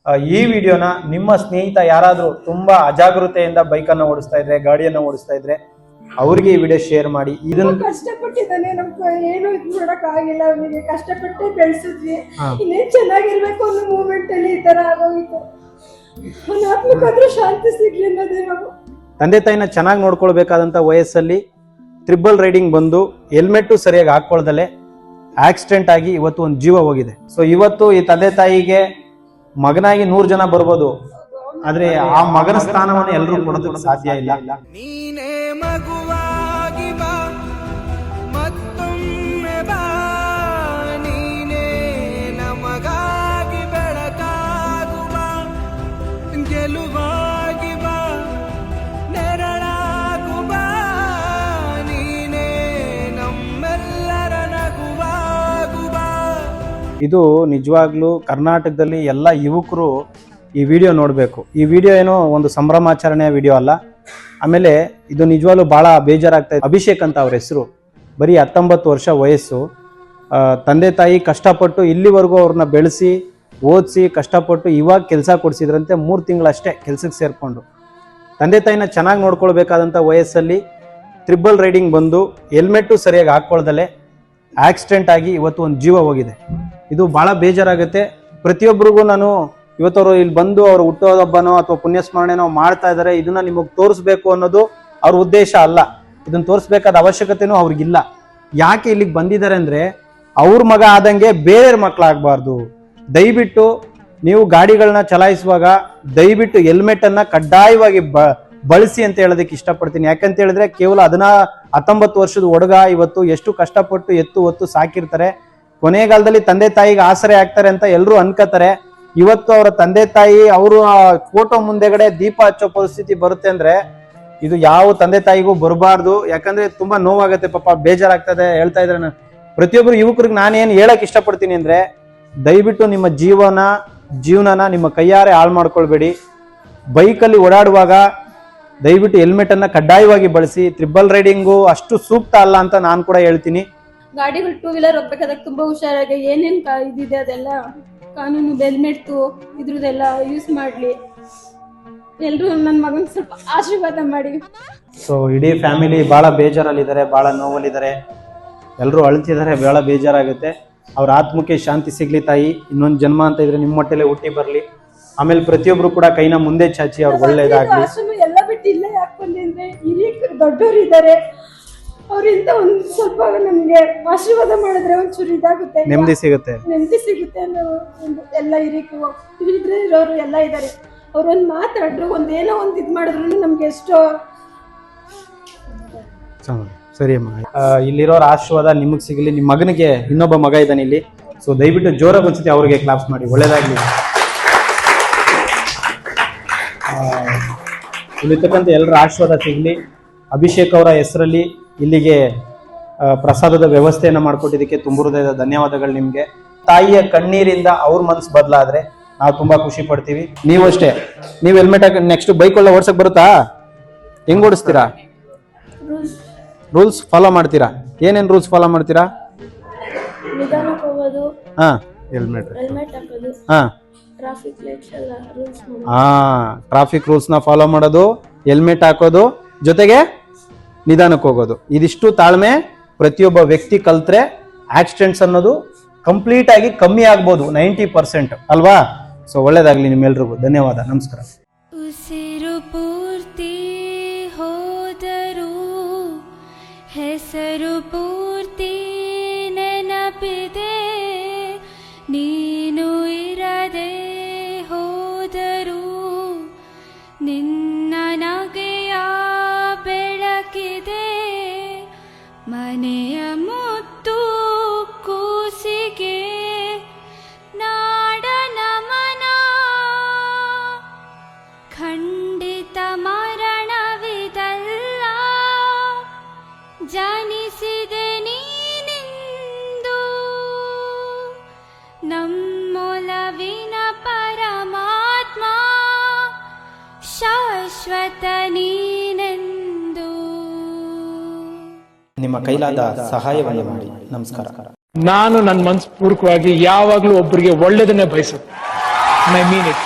ಈ ವಿಡಿಯೋನ ನಿಮ್ಮ ಸ್ನೇಹಿತ ಯಾರಾದರೂ ತುಂಬಾ ಅಜಾಗೃತೆಯಿಂದ ಬೈಕನ್ನು ಓಡಿಸ್ತಾ ಇದ್ರೆ, ಗಾಡಿಯನ್ನು ಓಡಿಸ್ತಾ ಇದ್ರೆ ಅವ್ರಿಗೆ ಈ ವಿಡಿಯೋ ಶೇರ್ ಮಾಡಿ. ಇದನ್ನ ಕಷ್ಟಪಟ್ಟಿದ್ದಾನೆ, ನಮ್ಗೆ ಏನು ಇದು ಮಾಡಕ್ ಆಗಿಲ್ಲ, ಅವನಿಗೆ ಕಷ್ಟಪಟ್ಟು ಬೆಳೆಸಿದ್ವಿ, ಇನ್ನೇನ್ ಚೆನ್ನಾಗಿರ್ಬೇಕು ಅನ್ನೋ ಮೂಮೆಂಟ್ ಅಲ್ಲಿ ಈ ತರ ಆಗೋಗಿತ್ತು. ಆತ್ಮಕ್ಕಾದ್ರೂ ಶಾಂತಿ ಸಿಗ್ಲಿ ಅನ್ನೋದೇ ನಾವು. ತಂದೆ ತಾಯಿನ ಚೆನ್ನಾಗಿ ನೋಡ್ಕೊಳ್ಬೇಕಾದಂತ ವಯಸ್ಸಲ್ಲಿ ಟ್ರಿಬಲ್ ರೈಡಿಂಗ್ ಬಂದು ಹೆಲ್ಮೆಟ್ ಸರಿಯಾಗಿ ಹಾಕೊಳ್ದಲೆ ಆಕ್ಸಿಡೆಂಟ್ ಆಗಿ ಇವತ್ತು ಒಂದು ಜೀವ ಹೋಗಿದೆ. ಸೊ ಇವತ್ತು ಈ ತಂದೆ ತಾಯಿಗೆ ಮಗನಾಗಿ 100 ಜನ ಬರ್ಬೋದು, ಆದ್ರೆ ಆ ಮಗನ ಸ್ಥಾನವನ್ನು ಎಲ್ಲರೂ ಕೊಡೋದಕ್ಕೆ ಸಾಧ್ಯ ಇಲ್ಲ. ನೀನೇ ಮಗುವಾಗಿ ಬಾ, ಮತ್ತೊಮ್ಮೆ ಬಾ, ನೀನೇ ನಮಗಾಗಿ ಬೆಳಕಾಗುವ, ಗೆಲುವಾಗಿ ಬಾ, ನೆರಳಾಗುವ, ನೀನೇ ನಮ್ಮೆಲ್ಲರ ನಗುವಾಗುವ. ಇದು ನಿಜವಾಗ್ಲೂ ಕರ್ನಾಟಕದಲ್ಲಿ ಎಲ್ಲ ಯುವಕರು ಈ ವಿಡಿಯೋ ನೋಡಬೇಕು. ಈ ವಿಡಿಯೋ ಏನೋ ಒಂದು ಸಂಭ್ರಮಾಚರಣೆಯ ವಿಡಿಯೋ ಅಲ್ಲ. ಆಮೇಲೆ ಇದು ನಿಜವಾಗ್ಲೂ ಭಾಳ ಬೇಜಾರಾಗ್ತಾ ಇದೆ. ಅಭಿಷೇಕ್ ಅಂತ ಅವ್ರ ಹೆಸರು, ಬರೀ 19 ವರ್ಷ ವಯಸ್ಸು. ತಂದೆ ತಾಯಿ ಕಷ್ಟಪಟ್ಟು ಇಲ್ಲಿವರೆಗೂ ಅವ್ರನ್ನ ಬೆಳೆಸಿ ಓದಿಸಿ ಕಷ್ಟಪಟ್ಟು ಇವಾಗ ಕೆಲಸ ಕೊಡಿಸಿದ್ರಂತೆ. 3 ತಿಂಗಳಷ್ಟೇ ಕೆಲಸಕ್ಕೆ ಸೇರಿಕೊಂಡು ತಂದೆ ತಾಯಿನ ಚೆನ್ನಾಗಿ ನೋಡ್ಕೊಳ್ಬೇಕಾದಂಥ ವಯಸ್ಸಲ್ಲಿ ಟ್ರಿಬಲ್ ರೈಡಿಂಗ್ ಬಂದು ಹೆಲ್ಮೆಟ್ಟು ಸರಿಯಾಗಿ ಹಾಕ್ಕೊಳ್ದಲೆ ಆಕ್ಸಿಡೆಂಟ್ ಆಗಿ ಇವತ್ತು ಒಂದು ಜೀವ ಹೋಗಿದೆ. ಇದು ಭಾಳ ಬೇಜಾರಾಗುತ್ತೆ ಪ್ರತಿಯೊಬ್ಬರಿಗೂ. ನಾನು ಇವತ್ತವರು ಇಲ್ಲಿ ಬಂದು ಅವ್ರು ಹುಟ್ಟೋದಬ್ಬನೋ ಅಥವಾ ಪುಣ್ಯಸ್ಮರಣೆನೋ ಮಾಡ್ತಾ ಇದ್ದಾರೆ, ಇದನ್ನ ನಿಮಗೆ ತೋರಿಸ್ಬೇಕು ಅನ್ನೋದು ಅವ್ರ ಉದ್ದೇಶ ಅಲ್ಲ. ಇದನ್ನ ತೋರಿಸ್ಬೇಕಾದ ಅವಶ್ಯಕತೆನೂ ಅವ್ರಿಗಿಲ್ಲ. ಯಾಕೆ ಇಲ್ಲಿಗೆ ಬಂದಿದ್ದಾರೆ ಅಂದ್ರೆ ಅವ್ರ ಮಗ ಆದಂಗೆ ಬೇರೆ ಮಕ್ಕಳಾಗಬಾರ್ದು. ದಯವಿಟ್ಟು ನೀವು ಗಾಡಿಗಳನ್ನ ಚಲಾಯಿಸುವಾಗ ದಯವಿಟ್ಟು ಹೆಲ್ಮೆಟ್ ಅನ್ನ ಕಡ್ಡಾಯವಾಗಿ ಬಳಸಿ ಅಂತ ಹೇಳೋದಕ್ಕೆ ಇಷ್ಟಪಡ್ತೀನಿ. ಯಾಕಂತ ಹೇಳಿದ್ರೆ ಕೇವಲ 19 ವರ್ಷದ ಹುಡುಗ ಇವತ್ತು ಎಷ್ಟು ಕಷ್ಟಪಟ್ಟು ಎತ್ತು ಹೊತ್ತು ಸಾಕಿರ್ತಾರೆ, ಕೊನೆಗಾಲದಲ್ಲಿ ತಂದೆ ತಾಯಿಗೆ ಆಸರೆ ಆಗ್ತಾರೆ ಅಂತ ಎಲ್ಲರೂ ಅನ್ಕೋತಾರೆ. ಇವತ್ತು ಅವರ ತಂದೆ ತಾಯಿ ಅವರು ಫೋಟೋ ಮುಂದೆಗಡೆ ದೀಪ ಹಚ್ಚೋ ಪರಿಸ್ಥಿತಿ ಬರುತ್ತೆ ಅಂದ್ರೆ ಇದು ಯಾವ ತಂದೆ ತಾಯಿಗೂ ಬರಬಾರ್ದು. ಯಾಕಂದ್ರೆ ತುಂಬಾ ನೋವಾಗತ್ತೆ, ಪಾಪ ಬೇಜಾರಾಗ್ತದೆ. ಹೇಳ್ತಾ ಇದ್ರೆ ಪ್ರತಿಯೊಬ್ಬರು ಯುವಕರಿಗೆ ನಾನೇನು ಹೇಳಕ್ ಇಷ್ಟಪಡ್ತೀನಿ ಅಂದ್ರೆ ದಯವಿಟ್ಟು ನಿಮ್ಮ ಜೀವನನ ನಿಮ್ಮ ಕೈಯಾರೆ ಹಾಳು ಮಾಡ್ಕೊಳ್ಬೇಡಿ. ಬೈಕಲ್ಲಿ ಓಡಾಡುವಾಗ ದಯವಿಟ್ಟು ಹೆಲ್ಮೆಟ್ ಅನ್ನ ಕಡ್ಡಾಯವಾಗಿ ಬಳಸಿ. ಟ್ರಿಬಲ್ ರೈಡಿಂಗು ಅಷ್ಟು ಸೂಕ್ತ ಅಲ್ಲ ಅಂತ ನಾನು ಕೂಡ ಹೇಳ್ತೀನಿ. ಗಾಡಿಗಳು 2 ವೀಲರ್ ಹೋಗ್ಬೇಕಾದಾಗ ತುಂಬಾ ಹುಷಾರಾಗಿ ಏನೇನ್ ಇದಿದೆ ಅದೆಲ್ಲ ಕಾನೂನು, ಹೆಲ್ಮೆಟ್ ಇದ್ರದೆಲ್ಲ ಯೂಸ್ ಮಾಡ್ಲಿ. ಎಲ್ರು ನನ್ನ ಮಗನ್ ಸ್ವಲ್ಪ ಆಶೀರ್ವಾದ ಮಾಡಿ. ಸೊ ಇಡೀ ಫ್ಯಾಮಿಲಿ ಬಹಳ ಬೇಜಾರಲ್ಲಿದ್ದಾರೆ, ಬಹಳ ನೋವಲ್ಲಿದ್ದಾರೆ, ಎಲ್ಲರೂ ಅಳ್ತಿದ್ದಾರೆ, ಬಹಳ ಬೇಜಾರಾಗುತ್ತೆ. ಅವ್ರ ಆತ್ಮಕ್ಕೆ ಶಾಂತಿ ಸಿಗ್ಲಿ ತಾಯಿ. ಇನ್ನೊಂದು ಜನ್ಮ ಅಂತ ಇದ್ರೆ ನಿಮ್ಮ ಹೊಟ್ಟೆಲೆ ಹುಟ್ಟಿ ಬರ್ಲಿ. ಆಮೇಲೆ ಪ್ರತಿಯೊಬ್ರು ಕೂಡ ಕೈನ ಮುಂದೆ ಚಾಚಿ ಅವ್ರಿಗೆ ಒಳ್ಳೇದಾಗ್ಲಿ. ಎಲ್ಲ ಬಿಟ್ಟು ಇಲ್ಲೇ ಯಾಕೆ ಬಂದೆ ಅಂದ್ರೆ ಹಿರಿಯರು ದೊಡ್ಡವರು ಇದ್ದಾರೆ, ಅವರಿಂದ ಒಂದ್ ಸ್ವಲ್ಪ ನಮ್ಗೆ ಆಶೀರ್ವಾದ ಮಾಡಿದ್ರೆ ಒಂಚೂರು ಇದಾಗುತ್ತೆ, ನೆಮ್ಮದಿ ಸಿಗುತ್ತೆ ಅನ್ನೋ ಎಲ್ಲ ಇರೋರು ಎಲ್ಲ ಇದ್ದಾರೆ. ಅವ್ರೊಂದ್ ಮಾತಾಡ್ರು, ಒಂದೇನೋ ಒಂದ್ ಇದ್ ಮಾಡಿದ್ರು ನಮ್ಗೆ ಎಷ್ಟೋ. ಸರಿ ಅಮ್ಮ, ಇಲ್ಲಿರೋರ ಆಶೀರ್ವಾದ ನಿಮಗ್ ಸಿಗಲಿ. ನಿಮ್ಮ ಮಗನಿಗೆ ಇನ್ನೊಬ್ಬ ಮಗ ಇದ್ದಾನೆ ಇಲ್ಲಿ. ಸೊ ದಯವಿಟ್ಟು ಜೋರಾಗಿ ಒಂದ್ಸತಿ ಅವ್ರಿಗೆ ಕ್ಲಾಪ್ಸ್ ಮಾಡಿ, ಒಳ್ಳೇದಾಗ್ಲಿ. ಇಲ್ಲಿರ್ತಕ್ಕಂಥ ಎಲ್ಲರ ಆಶೀರ್ವಾದ ಸಿಗಲಿ. ಅಭಿಷೇಕ್ ಅವರ ಹೆಸರಲ್ಲಿ ಇಲ್ಲಿಗೆ ಪ್ರಸಾದದ ವ್ಯವಸ್ಥೆಯನ್ನು ಮಾಡಿಕೊಟ್ಟಿದ್ದಕ್ಕೆ ತುಂಬ ಹೃದಯದ ಧನ್ಯವಾದಗಳು ನಿಮಗೆ. ತಾಯಿಯ ಕಣ್ಣೀರಿಂದ ಅವ್ರ ಮನಸ್ಸು ಬದಲಾದ್ರೆ ನಾವು ತುಂಬಾ ಖುಷಿ ಪಡ್ತೀವಿ. ನೀವು ಅಷ್ಟೇ, ನೀವು ಹೆಲ್ಮೆಟ್ ಹಾಕಿ ನೆಕ್ಸ್ಟ್ ಬೈಕ್ ಒಳ್ಳೆ ಓಡಿಸಕ್ ಬರುತ್ತಾ? ಹೆಂಗ್ ಓಡಿಸ್ತೀರಾ? ರೂಲ್ಸ್ ಫಾಲೋ ಮಾಡ್ತೀರಾ? ಏನೇನ್ ರೂಲ್ಸ್ ಫಾಲೋ ಮಾಡ್ತೀರಾ? ಹಾ, ಹೆಲ್ಮೆಟ್ ಹಾಕೋದು, ಹಾ, ಟ್ರಾಫಿಕ್ ರೂಲ್ಸ್ ನ ಫಾಲೋ ಮಾಡೋದು, ಹೆಲ್ಮೆಟ್ ಹಾಕೋದು, ಜೊತೆಗೆ ನಿಧಾನಕ್ಕೆ ಹೋಗೋದು. ಇದಿಷ್ಟು ತಾಳ್ಮೆ ಪ್ರತಿಯೊಬ್ಬ ವ್ಯಕ್ತಿ ಕಲ್ತ್ರೆ ಆಕ್ಸಿಡೆಂಟ್ಸ್ ಅನ್ನೋದು ಕಂಪ್ಲೀಟ್ ಆಗಿ ಕಮ್ಮಿ ಆಗ್ಬೋದು, 90% ಅಲ್ವಾ? ಸೊ ಒಳ್ಳೇದಾಗ್ಲಿ ನಿಮ್ಮೆಲ್ರಿಗೂ. ಧನ್ಯವಾದ, ನಮಸ್ಕಾರ. ಉಸಿರು ಪೂರ್ತಿ ಹೋದರೂ ಹೆಸರು ಪೂರ್ತಿ ನೆನಪಿದೆ, ನೀನು ಇರದೆ ಹೋದರೂ ನಿನ್ನ ನಗೆಯ ಬೆಳಕಿದೆ, ಮನೆಯ ಮುತ್ತು ಕೂಸಿಗೆ ನಾಡ ನಮನ, ಖಂಡಿತ ಮರಣವಿದಲ್ಲ, ಜನಿಸಿದೆ ನೀನಿಂದು, ನಮ್ಮೊಲವಿನ ಪರಮಾತ್ಮ ಶಾಶ್ವತ ನೀನೆಂದು. ನಿಮ್ಮ ಕೈಲಾದ ಸಹಾಯವನ್ನು ಮಾಡಿ. ನಮಸ್ಕಾರ. ನಾನು ನನ್ನ ಮನಸ್ಪೂರ್ವಕವಾಗಿ ಯಾವಾಗಲೂ ಒಬ್ಬರಿಗೆ ಒಳ್ಳೆಯದನ್ನೇ ಬಯಸುತ್ತೆ. I mean it.